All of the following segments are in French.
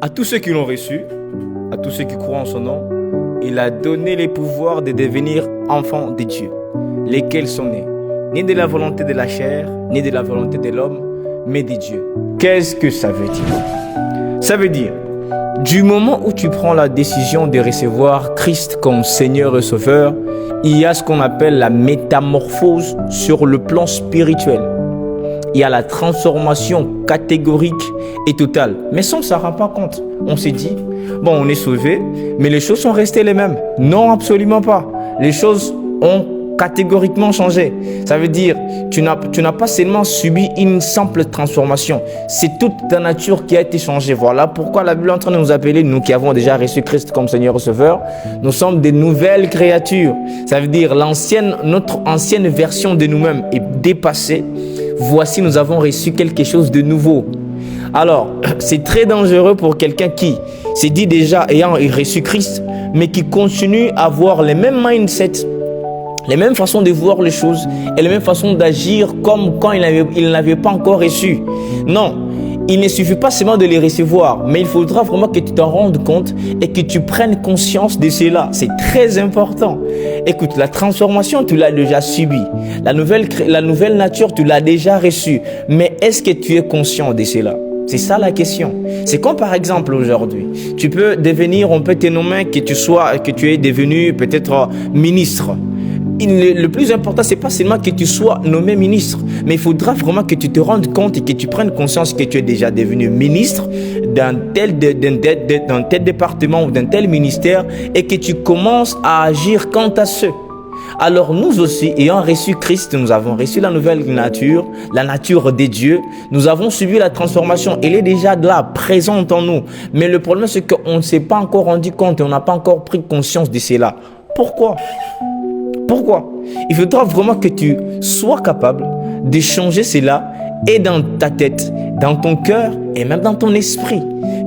À tous ceux qui l'ont reçu, à tous ceux qui croient en son nom, il a donné les pouvoirs de devenir enfants de Dieu, lesquels sont nés, ni de la volonté de la chair, ni de la volonté de l'homme, mais de Dieu. Qu'est-ce que ça veut dire? Ça veut dire, du moment où tu prends la décision de recevoir Christ comme Seigneur et Sauveur, il y a ce qu'on appelle la métamorphose sur le plan spirituel. Il y a la transformation catégorique et totale. Mais ça, on ne s'en rend pas compte. On s'est dit, bon, on est sauvé, mais les choses sont restées les mêmes. Non, absolument pas. Les choses ont catégoriquement changé. Ça veut dire, tu n'as pas seulement subi une simple transformation. C'est toute ta nature qui a été changée. Voilà pourquoi la Bible est en train de nous appeler, nous qui avons déjà reçu Christ comme Seigneur et Sauveur, nous sommes des nouvelles créatures. Ça veut dire, notre ancienne version de nous-mêmes est dépassée. Voici, nous avons reçu quelque chose de nouveau. Alors, c'est très dangereux pour quelqu'un qui s'est dit déjà ayant reçu Christ, mais qui continue à avoir les mêmes mindsets, les mêmes façons de voir les choses et les mêmes façons d'agir comme quand il n'avait pas encore reçu. Non, il ne suffit pas seulement de les recevoir, mais il faudra vraiment que tu t'en rendes compte et que tu prennes conscience de cela. C'est très important. Écoute, la transformation, tu l'as déjà subie. La nouvelle nature, tu l'as déjà reçue. Mais est-ce que tu es conscient de cela? C'est ça la question. C'est comme par exemple aujourd'hui, tu peux devenir, on peut te nommer que tu es devenu peut-être ministre. Le plus important, c'est pas seulement que tu sois nommé ministre, mais il faudra vraiment que tu te rendes compte et que tu prennes conscience que tu es déjà devenu ministre d'un tel département ou d'un tel ministère et que tu commences à agir quant à ceux. Alors nous aussi, ayant reçu Christ, nous avons reçu la nouvelle nature, la nature des dieux. Nous avons subi la transformation. Elle est déjà là, présente en nous. Mais le problème, c'est qu'on ne s'est pas encore rendu compte et on n'a pas encore pris conscience de cela. Pourquoi? Il faudra vraiment que tu sois capable de changer cela et dans ta tête, dans ton cœur et même dans ton esprit.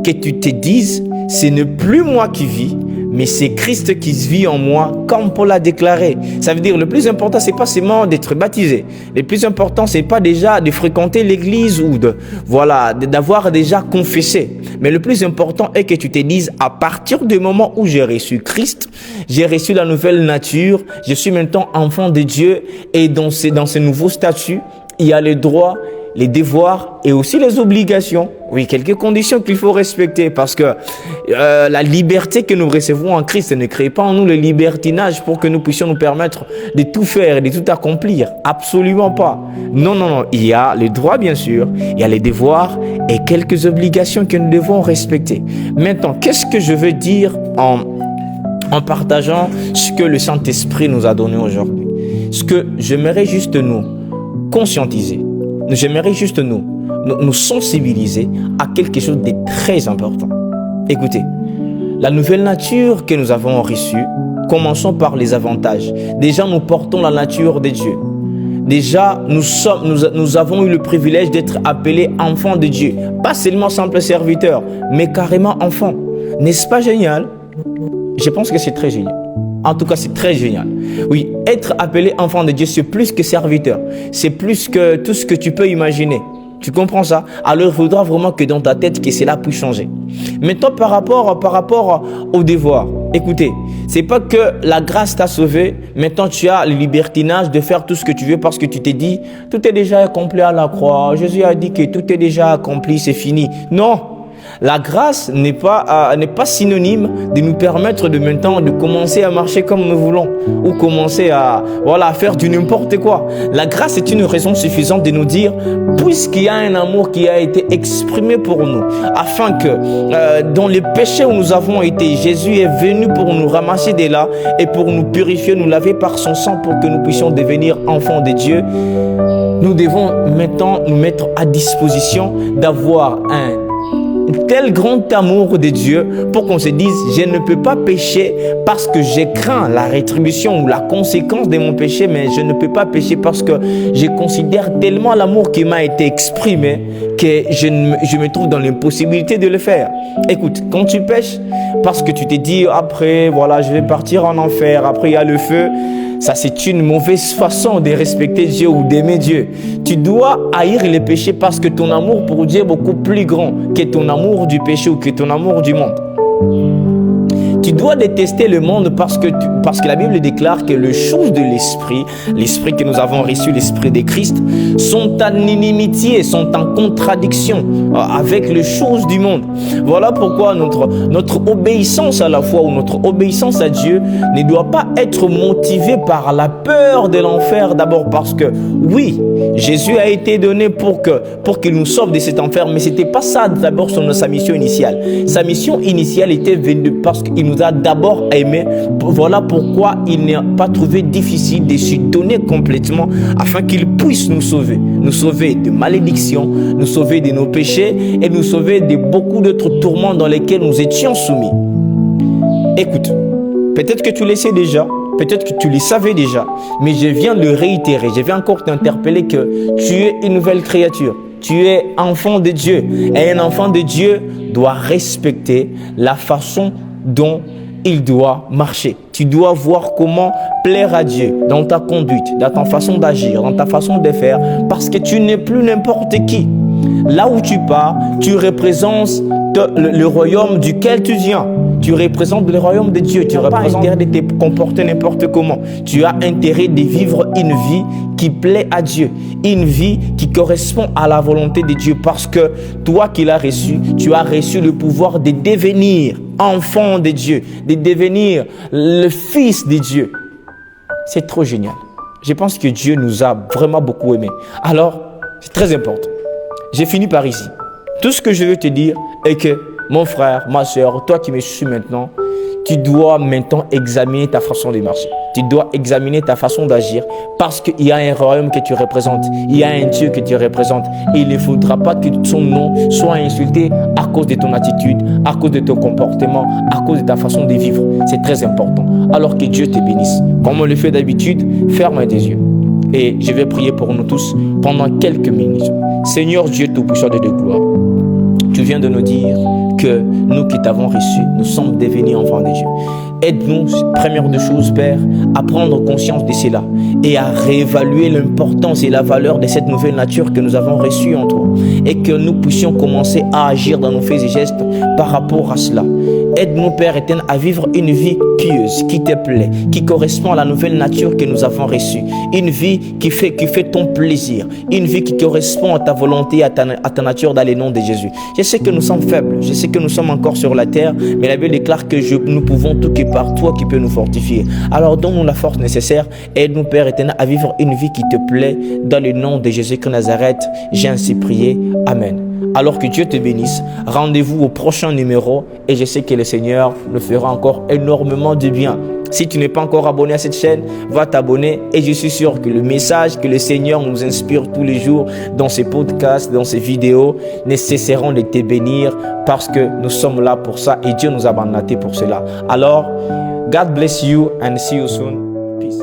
Que tu te dises, ce n'est plus moi qui vis, mais c'est Christ qui vit en moi, comme Paul l'a déclaré. Ça veut dire, le plus important, c'est pas seulement d'être baptisé. Le plus important, c'est pas déjà de fréquenter l'église ou d'avoir déjà confessé. Mais le plus important est que tu te dises, à partir du moment où j'ai reçu Christ, j'ai reçu la nouvelle nature, je suis maintenant enfant de Dieu et dans ce nouveau statut, il y a les droits, les devoirs et aussi les obligations. Oui, quelques conditions qu'il faut respecter parce que la liberté que nous recevons en Christ ne crée pas en nous le libertinage pour que nous puissions nous permettre de tout faire et de tout accomplir. Absolument pas. Non. Il y a les droits, bien sûr, il y a les devoirs et quelques obligations que nous devons respecter. Maintenant, qu'est-ce que je veux dire en partageant ce que le Saint-Esprit nous a donné aujourd'hui? Ce que j'aimerais juste nous conscientiser. J'aimerais juste nous sensibiliser à quelque chose de très important. Écoutez, la nouvelle nature que nous avons reçue, commençons par les avantages. Déjà, nous portons la nature de Dieu. Déjà, nous avons eu le privilège d'être appelés enfants de Dieu. Pas seulement simples serviteurs, mais carrément enfants. N'est-ce pas génial? Je pense que c'est très génial. En tout cas, c'est très génial. Oui, être appelé enfant de Dieu, c'est plus que serviteur. C'est plus que tout ce que tu peux imaginer. Tu comprends ça? Alors, il faudra vraiment que dans ta tête, que cela puisse changer. Maintenant, par rapport au devoir, écoutez, c'est pas que la grâce t'a sauvé. Maintenant, tu as le libertinage de faire tout ce que tu veux parce que tu t'es dit, tout est déjà accompli à la croix. Jésus a dit que tout est déjà accompli, c'est fini. Non! La grâce n'est pas synonyme de nous permettre de maintenant de commencer à marcher comme nous voulons ou commencer à faire du n'importe quoi. La grâce est une raison suffisante de nous dire, puisqu'il y a un amour qui a été exprimé pour nous, afin que dans les péchés où nous avons été, Jésus est venu pour nous ramasser de là et pour nous purifier, nous laver par son sang pour que nous puissions devenir enfants de Dieu. Nous devons maintenant nous mettre à disposition d'avoir un tel grand amour de Dieu pour qu'on se dise, je ne peux pas pécher parce que j'ai craint la rétribution ou la conséquence de mon péché, mais je ne peux pas pécher parce que je considère tellement l'amour qui m'a été exprimé que je me trouve dans l'impossibilité de le faire. Écoute, quand tu pêches, parce que tu t'es dit après, voilà, je vais partir en enfer, après il y a le feu, ça c'est une mauvaise façon de respecter Dieu ou d'aimer Dieu. Tu dois haïr le péché parce que ton amour pour Dieu est beaucoup plus grand que ton amour du péché ou que ton amour du monde. Tu dois détester le monde parce que la Bible déclare que les choses de l'esprit que nous avons reçu, l'esprit de Christ, sont en inimitié, sont en contradiction avec les choses du monde. Voilà pourquoi notre obéissance à la foi ou notre obéissance à Dieu ne doit pas être motivée par la peur de l'enfer. D'abord parce que oui, Jésus a été donné pour qu'il nous sauve de cet enfer, mais ce n'était pas ça d'abord sa mission initiale. Sa mission initiale était venue parce qu'il nous a d'abord aimé. Voilà pourquoi il n'a pas trouvé difficile de se donner complètement afin qu'il puisse nous sauver de malédiction, nous sauver de nos péchés et nous sauver de beaucoup d'autres tourments dans lesquels nous étions soumis. Écoute, peut-être que tu le sais déjà, peut-être que tu le savais déjà, mais je viens de le réitérer, je viens encore t'interpeller que tu es une nouvelle créature. Tu es enfant de Dieu et un enfant de Dieu doit respecter la façon dont il doit marcher. Tu dois voir comment plaire à Dieu dans ta conduite, dans ta façon d'agir, dans ta façon de faire, parce que tu n'es plus n'importe qui. Là où tu pars, tu représentes le royaume duquel tu viens. Tu représentes le royaume de Dieu. Tu n'as pas intérêt de te comporter n'importe comment. Tu as intérêt de vivre une vie qui plaît à Dieu. Une vie qui correspond à la volonté de Dieu. Parce que toi qui l'as reçu, tu as reçu le pouvoir de devenir enfant de Dieu. De devenir le fils de Dieu. C'est trop génial. Je pense que Dieu nous a vraiment beaucoup aimés. Alors, c'est très important. J'ai fini par ici. Tout ce que je veux te dire est que mon frère, ma soeur, toi qui me suis maintenant, tu dois maintenant examiner ta façon de marcher. Tu dois examiner ta façon d'agir parce qu'il y a un royaume que tu représentes. Il y a un Dieu que tu représentes. Et il ne faudra pas que son nom soit insulté à cause de ton attitude, à cause de ton comportement, à cause de ta façon de vivre. C'est très important. Alors que Dieu te bénisse. Comme on le fait d'habitude, ferme tes yeux. Et je vais prier pour nous tous pendant quelques minutes. Seigneur Dieu Tout-Puissant de gloire, tu viens de nous dire que nous qui t'avons reçu, nous sommes devenus enfants de Dieu. Aide-nous, première des choses, Père, à prendre conscience de cela et à réévaluer l'importance et la valeur de cette nouvelle nature que nous avons reçue en toi et que nous puissions commencer à agir dans nos faits et gestes par rapport à cela. Aide-nous, Père éternel, à vivre une vie pieuse, qui te plaît, qui correspond à la nouvelle nature que nous avons reçue. Une vie qui fait ton plaisir. Une vie qui correspond à ta volonté, à ta nature dans le nom de Jésus. Je sais que nous sommes faibles, je sais que nous sommes encore sur la terre, mais la Bible déclare que nous pouvons tout que par toi qui peut nous fortifier. Alors donne-nous la force nécessaire. Aide-nous, Père éternel, à vivre une vie qui te plaît dans le nom de Jésus-Christ Nazareth. J'ai ainsi prié. Amen. Alors que Dieu te bénisse, rendez-vous au prochain numéro et je sais que le Seigneur nous fera encore énormément de bien. Si tu n'es pas encore abonné à cette chaîne, va t'abonner et je suis sûr que le message que le Seigneur nous inspire tous les jours dans ces podcasts, dans ces vidéos, ne cesseront de te bénir parce que nous sommes là pour ça et Dieu nous a mandatés pour cela. Alors, God bless you and see you soon. Peace.